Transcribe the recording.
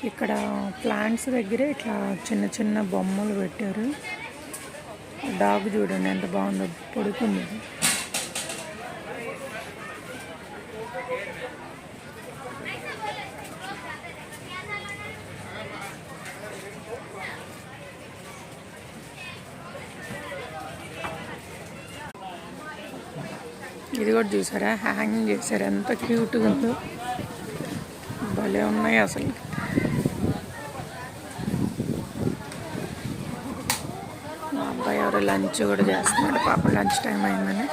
ఇక్కడ ప్లాంట్స్ దగ్గర ఇట్లా చిన్న చిన్న బొమ్మలు పెట్టారు. డాగ్ చూడండి ఎంత బాగుందో, పడుకుంది. ఇది కూడా చూసారా, హ్యాంగింగ్ చేశారు, ఎంత క్యూట్గా ఉందో. భలే ఉన్నాయి అసలు. మా అబ్బాయి ఎవరో లంచ్ కూడా చేస్తున్నాడు, పాప లంచ్ టైం అయిందని.